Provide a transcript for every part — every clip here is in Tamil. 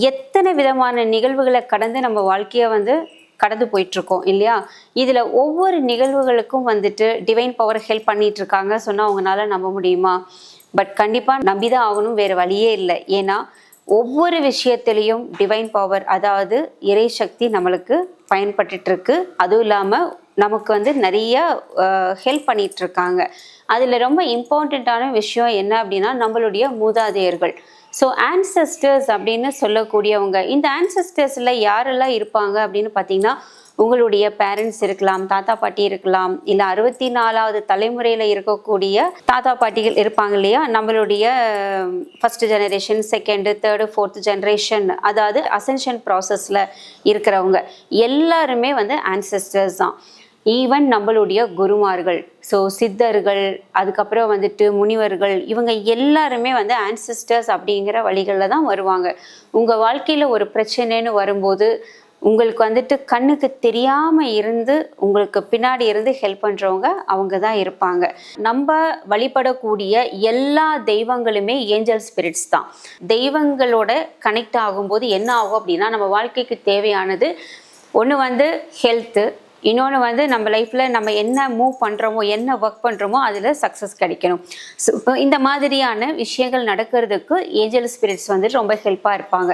எத்தனை விதமான நிகழ்வுகளை கடந்து நம்ம வாழ்க்கையை கடந்து போயிட்டுருக்கோம் இல்லையா? இதில் ஒவ்வொரு நிகழ்வுகளுக்கும் டிவைன் பவர் ஹெல்ப் பண்ணிட்டு இருக்காங்க சொன்னால் அவங்களால நம்ப முடியுமா? பட் கண்டிப்பாக நம்பி தான் ஆகணும், வேறு வழியே இல்லை. ஏன்னா ஒவ்வொரு விஷயத்திலையும் டிவைன் பவர், அதாவது இறை சக்தி நம்மளுக்கு பயன்பட்டு இருக்கு. அதுவும் இல்லாமல் நமக்கு நிறைய ஹெல்ப் பண்ணிட்டு இருக்காங்க. அதில் ரொம்ப இம்பார்ட்டண்ட்டான விஷயம் என்ன அப்படின்னா, நம்மளுடைய மூதாதையர்கள். ஸோ ஆன்செஸ்டர்ஸ் அப்படின்னு சொல்லக்கூடியவங்க. இந்த ஆன்செஸ்டர்ஸில் யாரெல்லாம் இருப்பாங்க அப்படின்னு பார்த்தீங்கன்னா, உங்களுடைய பேரண்ட்ஸ் இருக்கலாம், தாத்தா பாட்டி இருக்கலாம், இல்லை 64வது தலைமுறையில் இருக்கக்கூடிய தாத்தா பாட்டிகள் இருப்பாங்க இல்லையா? நம்மளுடைய first generation, second, third, fourth generation, அதாவது அசென்ஷன் ப்ராசஸில் இருக்கிறவங்க எல்லாருமே ஆன்செஸ்டர்ஸ் தான். ஈவன் நம்மளுடைய குருமார்கள், ஸோ சித்தர்கள், அதுக்கப்புறம் முனிவர்கள், இவங்க எல்லாருமே ஆன்செஸ்டர்ஸ் அப்படிங்கிற வழிகளில் தான் வருவாங்க. உங்கள் வாழ்க்கையில் ஒரு பிரச்சனைன்னு வரும்போது உங்களுக்கு கண்ணுக்கு தெரியாமல் இருந்து உங்களுக்கு பின்னாடி இருந்து ஹெல்ப் பண்ணுறவங்க அவங்க தான் இருப்பாங்க. நம்ம வழிபடக்கூடிய எல்லா தெய்வங்களுமே ஏஞ்சல் ஸ்பிரிட்ஸ் தான். தெய்வங்களோட கனெக்ட் ஆகும்போது என்ன ஆகும் அப்படின்னா, நம்ம வாழ்க்கைக்கு தேவையானது ஒன்று ஹெல்த்து, இன்னொன்று நம்ம லைஃப்பில் நம்ம என்ன மூவ் பண்ணுறோமோ, என்ன ஒர்க் பண்ணுறோமோ அதில் சக்ஸஸ் கிடைக்கணும். ஸோ இந்த மாதிரியான விஷயங்கள் நடக்கிறதுக்கு ஏஞ்சல் ஸ்பிரிட்ஸ் ரொம்ப ஹெல்ப்பாக இருப்பாங்க.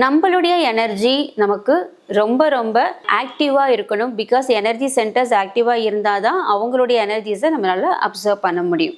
நம்மளுடைய எனர்ஜி நமக்கு ரொம்ப ரொம்ப ஆக்டிவாக இருக்கணும். பிகாஸ் எனர்ஜி சென்டர்ஸ் ஆக்டிவாக இருந்தால் தான் அவங்களுடைய எனர்ஜிஸை நம்மளால் அப்சர்வ் பண்ண முடியும்.